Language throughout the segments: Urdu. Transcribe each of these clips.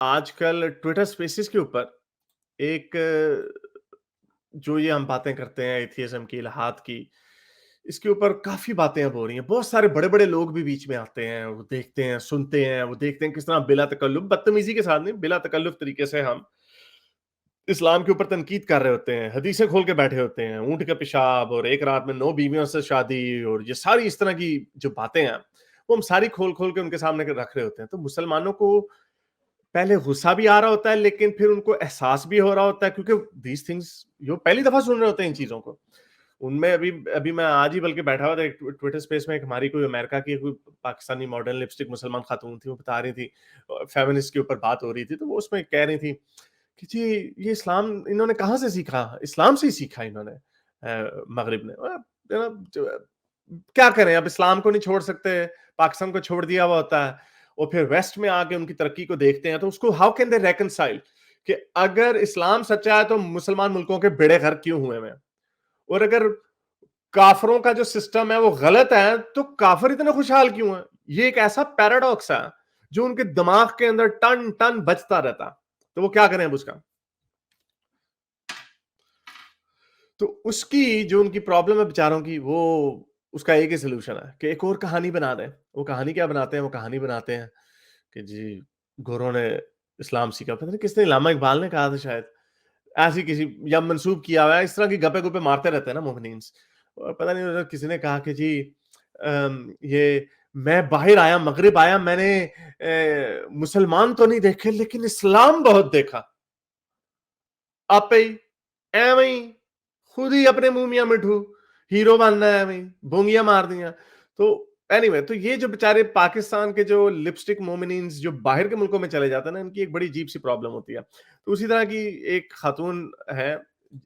آج کل ٹویٹر اسپیسز کے اوپر ایک جو یہ ہم باتیں کرتے ہیں ایتھیزم کی، الحاد کی، اس کے اوپر کافی باتیں اب ہو رہی ہیں. بہت سارے بڑے بڑے لوگ بھی بیچ میں آتے ہیں، وہ دیکھتے ہیں، سنتے ہیں، وہ دیکھتے ہیں کس طرح بلا تکلف، بدتمیزی کے ساتھ نہیں، بلا تکلف طریقے سے ہم اسلام کے اوپر تنقید کر رہے ہوتے ہیں، حدیثیں کھول کے بیٹھے ہوتے ہیں، اونٹ کا پیشاب اور ایک رات میں 9 بیویوں سے شادی اور یہ ساری اس طرح کی جو باتیں ہیں وہ ہم ساری کھول کھول کے ان کے سامنے رکھ رہے ہوتے ہیں. تو مسلمانوں کو پہلے غصہ بھی آ رہا ہوتا ہے، لیکن پھر ان کو احساس بھی ہو رہا ہوتا ہے، کیونکہ دیز تھنگس یہ پہلی دفعہ سن رہے ہوتے ہیں ان چیزوں کو. ان میں ابھی میں آج ہی بلکہ بیٹھا ہوا تھا ایک ٹویٹر اسپیس میں، ایک ہماری کوئی امریکہ کی کوئی پاکستانی ماڈرن لپسٹک مسلمان خاتون تھی، وہ بتا رہی تھی فیمنسٹ کے اوپر بات ہو رہی تھی، تو وہ اس میں کہہ رہی تھی کہ جی یہ اسلام انہوں نے کہاں سے سیکھا؟ اسلام سے ہی سیکھا انہوں نے، مغرب نے. کیا کریں، اب اسلام کو نہیں چھوڑ سکتے، پاکستان کو چھوڑ دیا ہوا ہوتا ہے، اور پھر ویسٹ میں آ کے ان کی ترقی کو دیکھتے ہیں، تو اس کو ہاؤ کین دے ریکنسائل کہ اگر اسلام سچا ہے تو مسلمان ملکوں کے بیڑے غرق کیوں ہوئے ہیں، اور اگر کافروں کا جو سسٹم ہے وہ غلط ہے تو کافر اتنے خوشحال کیوں ہیں؟ یہ ایک ایسا پیراڈاکس ہے جو ان کے دماغ کے اندر ٹن ٹن بچتا رہتا. تو وہ کیا کریں اب اس کا؟ تو اس کی جو ان کی پرابلم ہے بیچاروں کی، وہ اس کا ایک ہی سلوشن ہے کہ ایک اور کہانی بنا دیں. وہ کہانی کیا بناتے ہیں؟ وہ کہانی بناتے ہیں کہ جی گوروں نے اسلام سیکھا، پتہ نہیں کس نے، علامہ اقبال نے کہا تھا شاید، ایسی کسی یا منسوب کیا ہوا ہے، اس طرح کی گپے گپے مارتے رہتے ہیں نا مومنینز. اور پتہ نہیں کسی نے کہا کہ جی یہ میں باہر آیا، مغرب آیا، میں نے مسلمان تو نہیں دیکھے لیکن اسلام بہت دیکھا. آپ ہی ایویں ہی خود ہی اپنے منہ میاں مٹھو ہیرو بننا ہے، ایویں بونگیاں مار دیا. تو اینی تو یہ جو بیچارے پاکستان کے جو لپسٹک مومنینز جو باہر کے ملکوں میں چلے جاتے ہیں نا، ان کی ایک بڑی عجیب سی پرابلم ہوتی ہے. تو اسی طرح کی ایک خاتون ہے،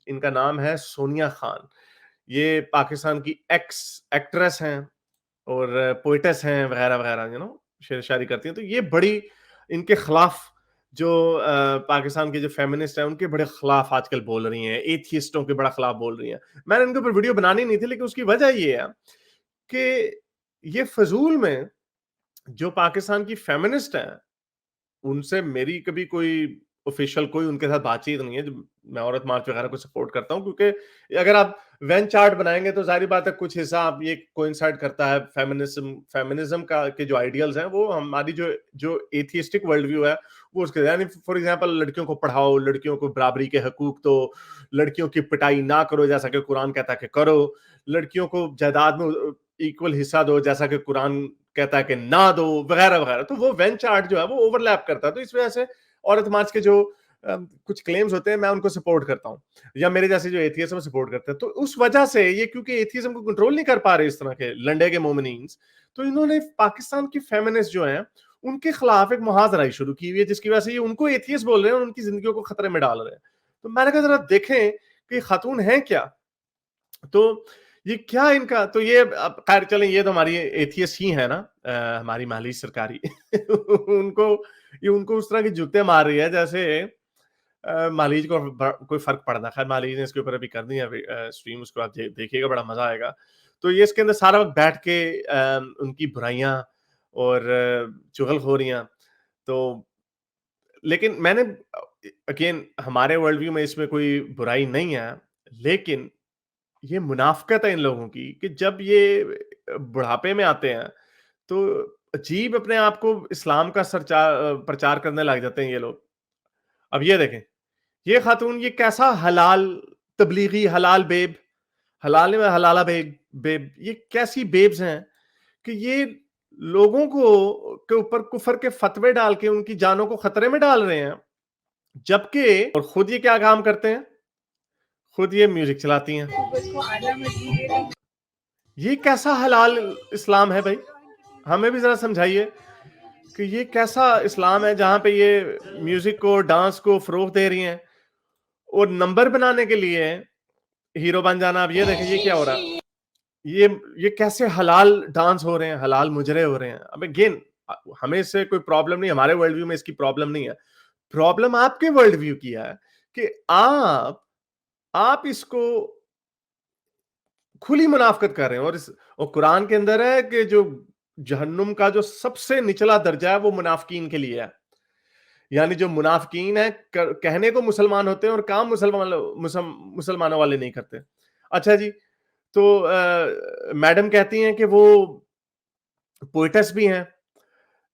ان کا نام ہے سونیا خان. یہ پاکستان کی ایکس ایکٹریس ہیں اور پوئٹس ہیں وغیرہ وغیرہ، شعر شاعری کرتی ہیں. تو یہ بڑی ان کے خلاف جو پاکستان کے جو فیمنسٹ ہیں ان کے بڑے خلاف آج کل بول رہی ہیں، ایتھیسٹوں کے بڑا خلاف بول رہی ہیں. میں نے ان کے اوپر ویڈیو بنانی نہیں تھی، لیکن اس کی وجہ یہ ہے کہ یہ فضول میں جو پاکستان کی فیمنسٹ ہیں ان سے میری کبھی کوئی آفیشیل کوئی ان کے ساتھ بات چیت نہیں ہے. میں عورت مارچ وغیرہ کو سپورٹ کرتا ہوں، کیونکہ اگر آپ وین چارٹ بنائیں گے تو ظاہری بات ہے کچھ حصہ آپ یہ کوئنسائڈ کرتا ہے فیمنزم کا کے جو آئیڈیلز ہیں وہ ہماری جو ایتھیسٹک ورلڈ ویو ہے وہ اس کے، یعنی فار ایگزامپل لڑکیوں کو پڑھاؤ، لڑکیوں کو برابری کے حقوق دو، لڑکیوں کی پٹائی نہ کرو جیسا کہ قرآن کہتا ہے کہ کرو، لڑکیوں کو جائیداد میں ایکول حصہ دو جیسا کہ قرآن کہتا ہے کہ نہ دو، وغیرہ وغیرہ. تو وہ وین چارٹ جو ہے وہ اوور لیپ کرتا ہے. تو اس وجہ سے عورت مارچ کے جو کچھ کلیمز ہوتے ہیں میں ان کو سپورٹ کرتا ہوں، یا میرے جیسے جو ایتھیزم سپورٹ کرتے ہیں. تو اس وجہ سے یہ کیونکہ ایتھیزم کو کنٹرول نہیں کر پا رہے اس طرح کے لنڈے کے مومنینز، تو انہوں نے پاکستان کی فیمنسٹ جو ہیں ان کے خلاف ایک محاذرائی شروع کی ہوئی ہے، جس کی وجہ سے یہ ان کو ایتھیسٹ بول رہے ہیں اور ان کی زندگیوں کو خطرے میں ڈال رہے ہیں. تو میں نے کہا ذرا دیکھیں کہ خاتون ہیں کیا. تو یہ کیا ان کا، تو یہ خیر چلیں، یہ تو ہماری ایتھیسٹ ہی ہے نا، ہماری مالیج سرکاری ان کو اس طرح کی جوتے مار رہی ہے جیسے مالیج کو کوئی فرق پڑنا. خیر مالیج نے اس کے اوپر ابھی کر دی ہے اسٹریم، اس کو آپ دیکھیے گا، بڑا مزہ آئے گا. تو یہ اس کے اندر سارا وقت بیٹھ کے ان کی برائیاں اور چغل خوریاں. تو لیکن میں نے اگین ہمارے ورلڈ ویو میں اس میں کوئی برائی نہیں ہے، لیکن یہ منافقت ہے ان لوگوں کی کہ جب یہ بڑھاپے میں آتے ہیں تو عجیب اپنے آپ کو اسلام کا پرچار کرنے لگ جاتے ہیں یہ لوگ. اب یہ دیکھیں یہ خاتون، یہ کیسا حلال تبلیغی، حلال بیب، حلال میں حلالہ بیب، یہ کیسی بیبز ہیں کہ یہ لوگوں کو کے اوپر کفر کے فتوے ڈال کے ان کی جانوں کو خطرے میں ڈال رہے ہیں، جبکہ اور خود یہ کیا کام کرتے ہیں، خود یہ میوزک چلاتی ہیں. یہ کیسا حلال اسلام ہے بھائی؟ ہمیں بھی ذرا سمجھائیے کہ یہ کیسا اسلام ہے جہاں پہ یہ میوزک کو، ڈانس کو فروغ دے رہی ہیں اور نمبر بنانے کے لیے ہیرو بن جانا. اب یہ دیکھیں یہ کیا ہو رہا ہے، یہ کیسے حلال ڈانس ہو رہے ہیں، حلال مجرے ہو رہے ہیں. اب اگین ہمیں اس سے کوئی پرابلم نہیں، ہمارے ورلڈ ویو میں اس کی پرابلم نہیں ہے. پرابلم آپ کے ورلڈ ویو کی ہے کہ آپ اس کو کھلی منافقت کر رہے ہیں. اور قرآن کے اندر ہے کہ جو جہنم کا جو سب سے نچلا درجہ ہے وہ منافقین کے لیے ہے. یعنی جو منافقین ہیں کہنے کو مسلمان ہوتے ہیں اور کام مسلمانوں والے نہیں کرتے. اچھا جی، تو میڈم کہتی ہیں کہ وہ پوئٹس بھی ہیں،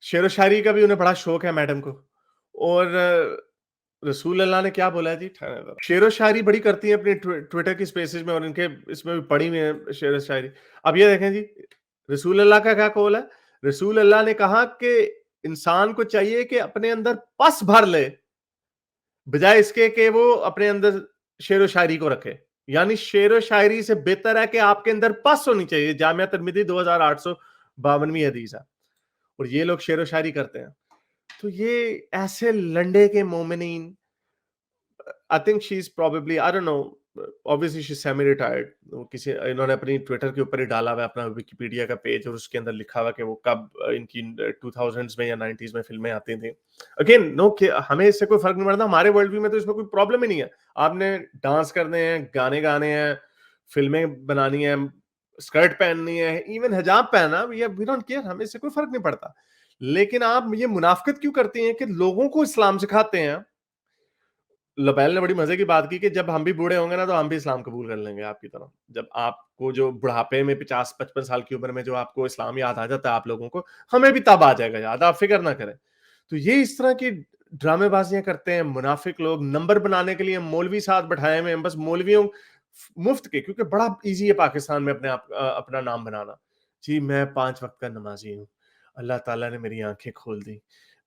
شعر و شاعری کا بھی انہیں بڑا شوق ہے میڈم کو. اور رسول اللہ نے کیا بولا ہے جی، شعر و شاعری بڑی کرتی ہیں اپنی ٹویٹر کی سپیسز میں، اور ان کے اس میں بھی پڑھی ہوئی ہیں شعر و شاعری. اب یہ دیکھیں جی، رسول اللہ کا کیا قول ہے؟ رسول اللہ نے کہا کہ انسان کو چاہیے کہ اپنے اندر پس بھر لے بجائے اس کے کہ وہ اپنے اندر شعر و شاعری کو رکھے. یعنی شعر و شاعری سے بہتر ہے کہ آپ کے اندر پس ہونی چاہیے. جامعہ ترمذی 2852 حدیث ہے، اور یہ لوگ شعر و شاعری کرتے ہیں. تو یہ ایسے لنڈے کے مومنین، I think she's probably, I don't know, obviously she's semi-retired. انہوں نے اپنی ٹویٹر کے اوپر ہی ڈالا ہوا اپنا ویکیپیڈیا کا پیج، اور اس کے اندر لکھا ہوا کہ وہ کب ان کی 2000s میں یا 90s میں فلمیں آتی تھیں. اگین نو، ہمیں اس سے کوئی فرق نہیں پڑتا. ہمارے ورلڈ ویو میں تو اس میں کوئی پرابلم ہی نہیں ہے. آپ نے ڈانس کرنے ہیں، گانے گانے ہیں، فلمیں بنانی ہیں، اسکرٹ پہننی ہے، ایون حجاب پہننا، وی ڈونٹ کیئر، ہمیں اس سے کوئی فرق نہیں پڑتا. لیکن آپ یہ منافقت کیوں کرتی ہیں کہ لوگوں کو اسلام سکھاتے ہیں؟ لبیل نے بڑی مزے کی بات کی کہ جب ہم بھی بوڑھے ہوں گے نا تو ہم بھی اسلام قبول کر لیں گے آپ کی طرح. جب آپ کو جو بڑھاپے میں 50-55 سال کی عمر میں جو آپ کو اسلام یاد آ جاتا ہے آپ لوگوں کو، ہمیں بھی تب آ جائے گا یاد، آپ فکر نہ کریں. تو یہ اس طرح کی ڈرامے بازیاں کرتے ہیں منافق لوگ، نمبر بنانے کے لیے مولوی ساتھ بٹھائے ہوئے ہیں، بس مولویوں مفت کے، کیونکہ بڑا ایزی ہے پاکستان میں اپنا نام بنانا. جی میں 5 وقت کا نمازی ہوں، اللہ تعالیٰ نے میری آنکھیں کھول دی.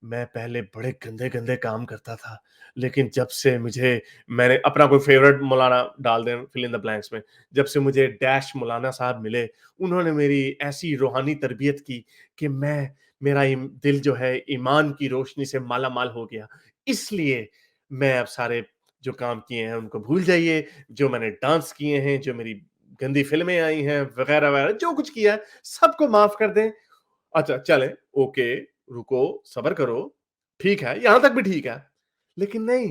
میں پہلے بڑے گندے گندے کام کرتا تھا، لیکن جب سے میں نے اپنا کوئی فیورٹ مولانا ڈال دیں فل ان دا بلینکس میں، جب سے مجھے ڈیش مولانا صاحب ملے، انہوں نے میری ایسی روحانی تربیت کی کہ میرا دل جو ہے ایمان کی روشنی سے مالا مال ہو گیا. اس لیے میں اب سارے جو کام کیے ہیں ان کو بھول جائیے، جو میں نے ڈانس کیے ہیں، جو میری گندی فلمیں آئی ہیں وغیرہ وغیرہ، جو کچھ کیا ہے سب کو معاف کر دیں. اچھا چلیں، اوکے، رکو، صبر کرو، ٹھیک ہے، یہاں تک بھی ٹھیک ہے. لیکن نہیں،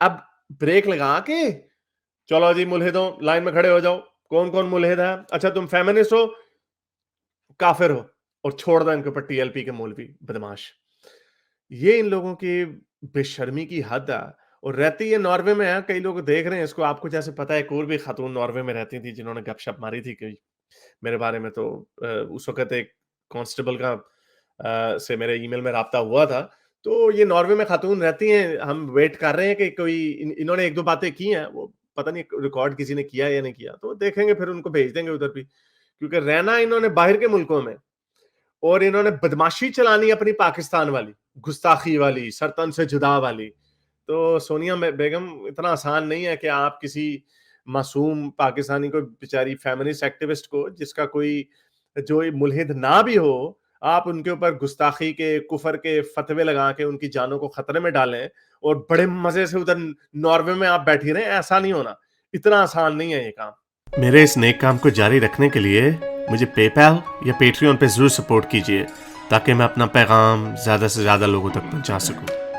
اب بریک لگا کے چلو جی ملحدوں لائن میں کھڑے ہو جاؤ. کون کون ملحد ہے؟ اچھا تم فیمنسٹ ہو، کافر ہو، اور چھوڑ دیں ان کے اوپر ٹی ایل پی کے مولوی بدماش. یہ ان لوگوں کی بے شرمی کی حد ہے. اور رہتی ہے ناروے میں ہے، کئی لوگ دیکھ رہے ہیں اس کو. آپ کو جیسے پتا ہے ایک اور بھی خاتون ناروے میں رہتی تھی جنہوں نے گپ شپ ماری تھی کہ میرے بارے میں. تو اس وقت ایک کانسٹیبل کا سے میرے ای میل میں رابطہ ہوا تھا. تو یہ ناروے میں خاتون رہتی ہیں، ہم ویٹ کر رہے ہیں کہ کوئی انہوں نے 1-2 باتیں کی ہیں، وہ پتہ نہیں ریکارڈ کسی نے کیا یا نہیں کیا، تو دیکھیں گے پھر ان کو بھیج دیں گے ادھر بھی. کیونکہ رہنا انہوں نے باہر کے ملکوں میں، اور انہوں نے بدماشی چلانی اپنی پاکستان والی، گستاخی والی، سرطن سے جدا والی. تو سونیا بیگم اتنا آسان نہیں ہے کہ آپ کسی معصوم پاکستانی کو، بیچاری فیمنسٹ ایکٹیوسٹ کو، جس کا کوئی جو ملحد نہ بھی ہو، آپ ان کے اوپر گستاخی کے، کفر کے فتوے لگا کے ان کی جانوں کو خطرے میں ڈالیں اور بڑے مزے سے ادھر ناروے میں آپ بیٹھی رہیں. ایسا نہیں ہونا، اتنا آسان نہیں ہے یہ کام. میرے اس نیک کام کو جاری رکھنے کے لیے مجھے پے پیل یا پیٹریون پہ ضرور سپورٹ کیجیے، تاکہ میں اپنا پیغام زیادہ سے زیادہ لوگوں تک پہنچا سکوں.